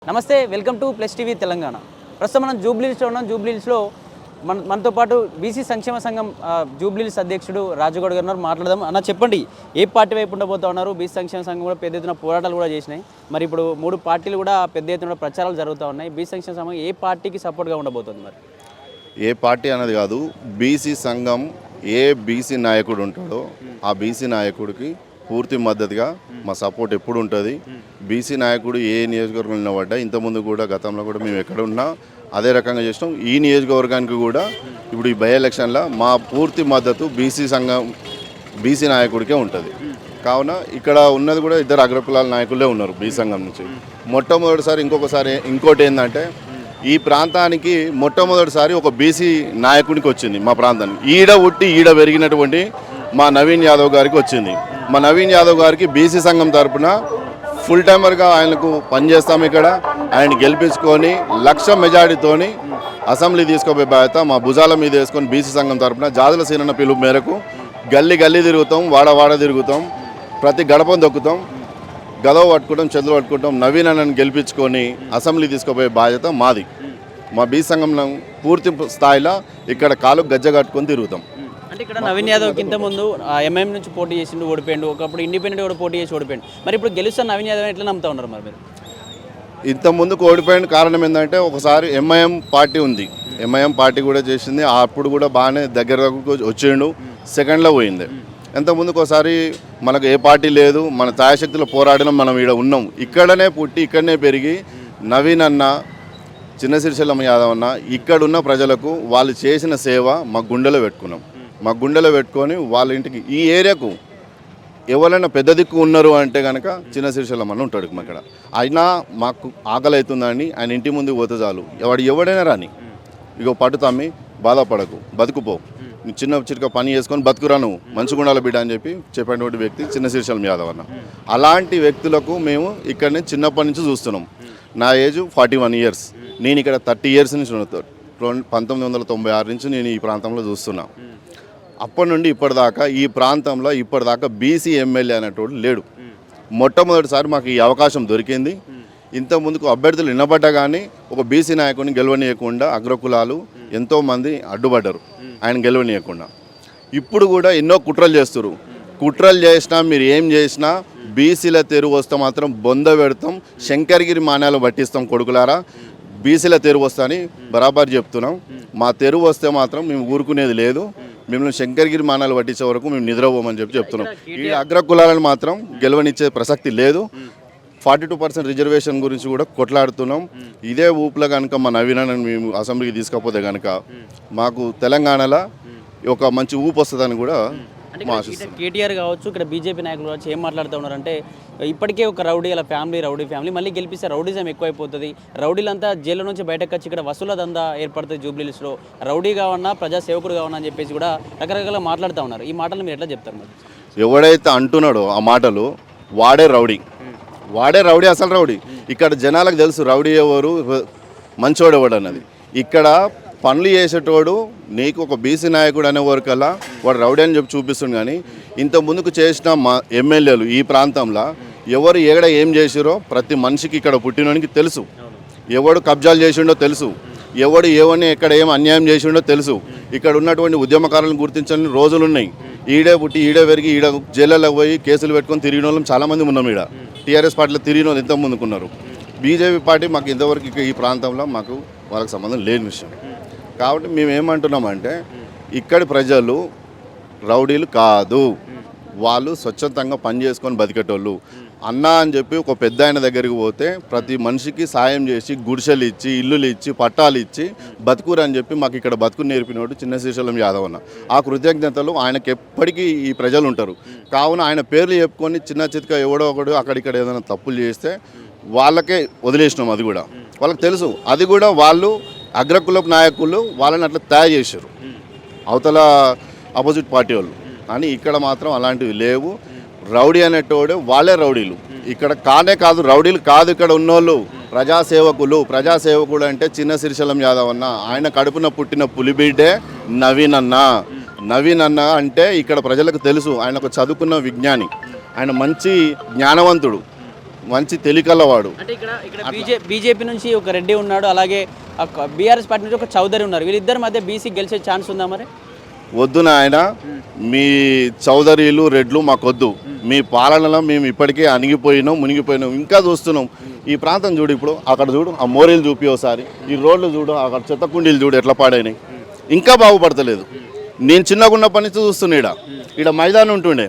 నమస్తే, welcome to plus TV Telangana. ప్రస్తుతం మనం జూబ్లీహిల్స్లో ఉన్నాం. జూబ్లీహిల్స్లో మనతో పాటు బీసీ సంక్షేమ సంఘం జూబ్లీహిల్స్ అధ్యక్షుడు రాజగౌడ్ గారు ఉన్నారు. మాట్లాడదాం. అన్న, చెప్పండి, ఏ పార్టీ వైపు ఉండబోతా ఉన్నారు? బీసీ సంక్షేమ సంఘం కూడా పెద్ద ఎత్తున పోరాటాలు కూడా చేసినాయి. మరి ఇప్పుడు 3 పార్టీలు కూడా పెద్ద ఎత్తున ప్రచారాలు జరుగుతూ ఉన్నాయి. బీసీ సంక్షేమ సంఘం ఏ పార్టీకి సపోర్ట్గా ఉండబోతుంది? మరి ఏ పార్టీ అనేది కాదు, బీసీ సంఘం ఏ బీసీ నాయకుడు ఉంటాడో ఆ బీసీ నాయకుడికి పూర్తి మద్దతుగా మా సపోర్ట్ ఎప్పుడు ఉంటుంది. బీసీ నాయకుడు ఏ నియోజకవర్గంలో నిలబడ్డా, ఇంతకుముందు కూడా గతంలో కూడా మేము ఎక్కడ ఉన్నా అదే రకంగా చేసినాం. ఈ నియోజకవర్గానికి కూడా ఇప్పుడు ఈ బై ఎలక్షన్లో మా పూర్తి మద్దతు బీసీ సంఘం బీసీ నాయకుడికే ఉంటుంది. కావున ఇక్కడ ఉన్నది కూడా 2 అగ్రకులాల నాయకులే ఉన్నారు బీసీ సంఘం నుంచి. మొట్టమొదటిసారి ఇంకోటి ఏంటంటే, ఈ ప్రాంతానికి మొట్టమొదటిసారి ఒక బీసీ నాయకుడికి వచ్చింది మా ప్రాంతానికి. ఈడ ఉట్టి ఈడ పెరిగినటువంటి మా నవీన్ యాదవ్ గారికి వచ్చింది. మా నవీన్ యాదవ్ గారికి బీసీ సంఘం తరఫున ఫుల్ టైమర్గా ఆయనకు పనిచేస్తాము. ఇక్కడ ఆయన గెలిపించుకొని 1,00,000 మెజారిటీతోని అసెంబ్లీ తీసుకుపోయే బాధ్యత మా భుజాల మీద వేసుకొని బీసీ సంఘం తరఫున జాజుల సీనన్న పిలుపు మేరకు గల్లీ తిరుగుతాం, వాడ తిరుగుతాం, ప్రతి గడపను దొక్కుతాం, గదవ పట్టుకుంటాం, చెదులు పట్టుకుంటాం. నవీన్ అన్నని గెలిపించుకొని అసెంబ్లీ తీసుకుపోయే బాధ్యత మాది. మా బీసీ సంఘంలో పూర్తి స్థాయిలో ఇక్కడ కాలు గజ్జ కట్టుకొని తిరుగుతాం. అంటే ఇక్కడ నవీన్ యాదవ్ కింద ముందు ఎంఐఎం నుంచి పోటీ చేసిండు, ఓడిపోయిండు. ఒకప్పుడు ఇండిపెండెంట్ కూడా పోటీ చేసి ఓడిపోయిండు. మరి ఇప్పుడు గెలుస్తున్న నవీన్ యాదవ్ ఎట్లా నమ్ముతా ఉన్నారు? మరి మీరు ఇంతకుముందుకు ఓడిపోయిన కారణం ఏంటంటే, ఒకసారి ఎంఐఎం పార్టీ ఉంది, ఎంఐఎం పార్టీ కూడా చేసింది. అప్పుడు కూడా బాగానే దగ్గరకు వచ్చిండు, సెకండ్లో పోయింది. ఇంతకుముందుకు ఒకసారి మనకు ఏ పార్టీ లేదు, మన తాయశక్తిలో పోరాడినాం, మనం ఇక్కడ ఉన్నాం. ఇక్కడనే పుట్టి ఇక్కడనే పెరిగి నవీన్ అన్న, చిన్న సిరిసిల్ల యాదవ్ అన్న ఇక్కడున్న ప్రజలకు వాళ్ళు చేసిన సేవ మా గుండెలో పెట్టుకున్నాం. మా గుండెలో పెట్టుకొని వాళ్ళ ఇంటికి, ఈ ఏరియాకు ఎవరైనా పెద్ద దిక్కు ఉన్నారు అంటే కనుక చిన్న సిరిసిల్ల అన్న ఉంటాడు ఇక్కడ. అయినా మాకు ఆకలి అవుతుందని ఆయన ఇంటి ముందుకు పోతే చాలు, ఎవడైనా రాని, ఇగో పట్టుతమ్మి బాధపడకు, బతుకుపో, చిన్న చిరుక పని చేసుకొని బతుకురా, నువ్వు మంచిగుండాల బిడ్డ అని చెప్పినటువంటి వ్యక్తి చిన్న సిరిసిల్ల యాదవ్ అన్న. అలాంటి వ్యక్తులకు మేము ఇక్కడనే చిన్నప్పటి నుంచి చూస్తున్నాం. నా ఏజ్ 41 ఇయర్స్, నేను ఇక్కడ 30 ఇయర్స్ నుంచి 1996 నుంచి నేను ఈ ప్రాంతంలో చూస్తున్నా. అప్పటి నుండి ఇప్పటిదాకా ఈ ప్రాంతంలో ఇప్పటిదాకా బీసీ ఎమ్మెల్యే అనేటోడు లేడు. మొట్టమొదటిసారి మాకు ఈ అవకాశం దొరికింది. ఇంత ముందుకు అభ్యర్థులు వినబడ్డా కానీ ఒక బీసీ నాయకుడిని గెలవనీయకుండా అగ్రకులాలు ఎంతోమంది అడ్డుపడ్డారు ఆయన గెలవనీయకుండా. ఇప్పుడు కూడా ఎన్నో కుట్రలు చేస్తారు. కుట్రలు చేసినా మీరు ఏం చేసినా బీసీల తెరువు వస్తే మాత్రం బొంద పెడతాం, శంకరగిరి మాన్యాలు పట్టిస్తాం. కొడుకులారా, బీసీల తెరువు వస్తా అని బరాబర్ చెప్తున్నాం. మా తెరువు వస్తే మాత్రం మేము ఊరుకునేది లేదు. మిమ్మల్ని శంకరగిరి మానాలు పట్టించే వరకు మేము నిద్రపోమని చెప్తున్నాం. ఈ అగ్రకులాలను మాత్రం గెలవనిచ్చే ప్రసక్తి లేదు. 42% రిజర్వేషన్ గురించి కూడా కొట్లాడుతున్నాం. ఇదే ఊపులో కనుక మా నవీనని మేము అసెంబ్లీకి తీసుకపోతే కనుక మాకు తెలంగాణలో ఒక మంచి ఊపు వస్తుందని కూడా కేటీఆర్ కావచ్చు, ఇక్కడ బీజేపీ నాయకులు కావచ్చు ఏం మాట్లాడుతూ ఉన్నారంటే, ఇప్పటికే ఒక రౌడీ రౌడీ ఫ్యామిలీ మళ్ళీ గెలిపిస్తే రౌడీజం ఎక్కువైపోతుంది, రౌడీలంతా జైలు నుంచి బయటకు వచ్చి ఇక్కడ వసూల దందా ఏర్పడుతుంది జూబ్లీహిల్స్లో, రౌడీ కావన్నా ప్రజా సేవకుడు కావన్నా అని చెప్పేసి కూడా రకరకాలుగా మాట్లాడుతూ ఉన్నారు. ఈ మాటలు మీరు ఎట్లా చెప్తారు? మరి ఎవడైతే అంటున్నాడో ఆ మాటలు వాడే రౌడీ అసలు రౌడీ. ఇక్కడ జనాలకు తెలుసు రౌడీ ఎవరు, మంచోడు ఎవడు అన్నది. ఇక్కడ పనులు చేసేటోడు నీకు ఒక బీసీ నాయకుడు అనేవరకల్లా వాడు రౌడీ అని చెప్పి చూపిస్తుంది. కానీ ఇంత ముందుకు చేసిన మా ఎమ్మెల్యేలు ఈ ప్రాంతంలో ఎవరు ఎక్కడ ఏం చేసిరో ప్రతి మనిషికి ఇక్కడ పుట్టినోనికి తెలుసు. ఎవడు కబ్జాలు చేసిండో తెలుసు, ఎవడు ఏవని ఎక్కడ ఏం అన్యాయం చేసిండో తెలుసు. ఇక్కడ ఉన్నటువంటి ఉద్యమకారులను గుర్తించని రోజులు ఉన్నాయి. ఈడే పుట్టి ఈడే పెరిగి ఈడ జైళ్ళలో పోయి కేసులు పెట్టుకొని తిరిగిన వాళ్ళం చాలామంది ఉన్నాం. ఈడ టీఆర్ఎస్ పార్టీలో తిరిగిన వాళ్ళు ఇంత ముందుకున్నారు. బీజేపీ పార్టీ మాకు ఇంతవరకు ఈ ప్రాంతంలో మాకు వాళ్ళకి సంబంధం లేని విషయం. కాబట్టి మేము ఏమంటున్నామంటే, ఇక్కడి ప్రజలు రౌడీలు కాదు, వాళ్ళు స్వచ్ఛందంగా పనిచేసుకొని బతికేటోళ్ళు. అన్నా అని చెప్పి ఒక పెద్ద ఆయన దగ్గరికి పోతే ప్రతి మనిషికి సాయం చేసి గుడిసెలు ఇచ్చి, ఇల్లులు ఇచ్చి, పట్టాలు ఇచ్చి బతుకురు అని చెప్పి మాకు ఇక్కడ బతుకు నేర్పినోడు చిన్న శ్రీశైలం యాదవ్ అన్న. ఆ కృతజ్ఞతలు ఆయనకి ఎప్పటికీ ఈ ప్రజలు ఉంటారు. కావున ఆయన పేర్లు చెప్పుకొని చిన్న చితక ఎవడో ఒకడు అక్కడిక్కడ ఏదైనా తప్పులు చేస్తే వాళ్ళకే వదిలేసినాం. అది కూడా వాళ్ళకి తెలుసు. అది కూడా వాళ్ళు అగ్రకులపు నాయకులు వాళ్ళని అట్లా తయారు చేశారు అవతల ఆపోజిట్ పార్టీ వాళ్ళు. కానీ ఇక్కడ మాత్రం అలాంటివి లేవు. రౌడీ అనేటోడు వాళ్ళే రౌడీలు. ఇక్కడ కాదు రౌడీలు కాదు, ఇక్కడ ఉన్నోళ్ళు ప్రజాసేవకుడు అంటే చిన్న సిరిసిల్ల యాదవ్ అన్న. ఆయన కడుపున పుట్టిన పులిబిడ్డే నవీన్ అన్న అంటే ఇక్కడ ప్రజలకు తెలుసు. ఆయన ఒక చదువుకున్న విజ్ఞాని, ఆయన మంచి జ్ఞానవంతుడు. మంచి తెలికల్లవాడు. అంటే ఇక్కడ బీజేపీ నుంచి ఒక రెడ్డి ఉన్నాడు, అలాగే బీఆర్ఎస్ పార్టీ నుంచి ఒక చౌదరి ఉన్నారు. వీళ్ళిద్దరి మధ్య బీసీ గెలిచే ఛాన్స్ ఉందా మరి? వద్దు నాయన, మీ చౌదరీలు రెడ్లు మాకొద్దు. మీ పాలనలో మేము ఇప్పటికే అణిగిపోయినాం, మునిగిపోయినాం, ఇంకా చూస్తున్నాం. ఈ ప్రాంతం చూడు, ఇప్పుడు అక్కడ చూడు, ఆ మోరీలు చూపి ఒకసారి, ఈ రోడ్లు చూడు, అక్కడ చెత్త కుండీలు చూడు ఎట్లా పాడైనాయి, ఇంకా బాగుపడతలేదు. నేను చిన్నగా ఉన్నప్పటి నుంచి చూస్తున్నా. ఇక్కడ మైదానం ఉంటుండే,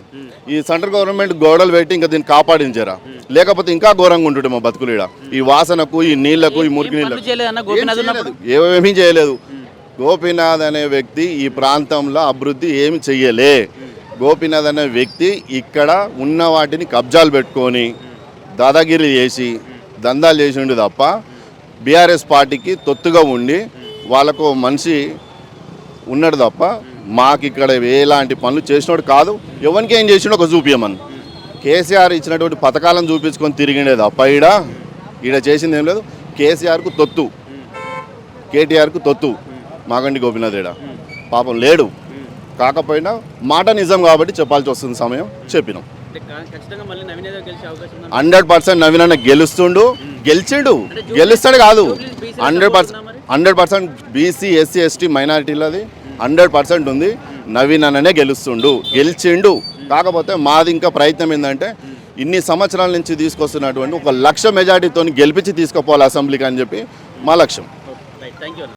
ఈ సెంట్రల్ గవర్నమెంట్ గోడలు పెట్టి ఇంకా దీన్ని కాపాడించారా, లేకపోతే ఇంకా ఘోరంగా ఉంటుండే మా బతుకులు. ఇక్కడ ఈ వాసనకు, ఈ నీళ్లకు, ఈ మురికి నీళ్ళకు ఏమేమీ చేయలేదు. గోపీనాథ్ అనే వ్యక్తి ఈ ప్రాంతంలో అభివృద్ధి ఏమి చెయ్యలే. గోపీనాథ్ అనే వ్యక్తి ఇక్కడ ఉన్న వాటిని కబ్జాలు పెట్టుకొని దాదాగిరి చేసి దందాలు చేసిండు తప్ప బీఆర్ఎస్ పార్టీకి తొత్తుగా ఉండి వాళ్ళకు మనిషి ఉన్నాడు తప్ప మాకు ఇక్కడ ఎలాంటి పనులు చేసినోడు కాదు. ఎవరికి ఏం చేసినో ఒక చూపించమని కేసీఆర్ ఇచ్చినటువంటి పథకాలను చూపించుకొని తిరిగిండే తప్ప ఈడ చేసింది ఏం లేదు. కేసీఆర్కు తొత్తు, కేటీఆర్కు తొత్తు, మాగంటి గోపీనాథ్ ఈడ పాపం లేడు. కాకపోయినా మాట నిజం కాబట్టి చెప్పాల్సి వస్తుంది సమయం, చెప్పినాం. 100% నవీన్ అన్న గెలుస్తుండు, గెలిచిండు, గెలుస్తాడు కాదు. 100% బీసీ ఎస్సీ ఎస్టీ మైనారిటీలది 100% ఉంది. నవీన్ అన్ననే గెలుస్తుండు, గెలిచిండు. కాకపోతే మాది ఇంకా ప్రయత్నం ఏంటంటే ఇన్ని సంవత్సరాల నుంచి తీసుకొస్తున్నటువంటి 1 లక్ష మెజార్టీతో గెలిపించి తీసుకుపోవాలి అసెంబ్లీకి అని చెప్పి మా లక్ష్యం.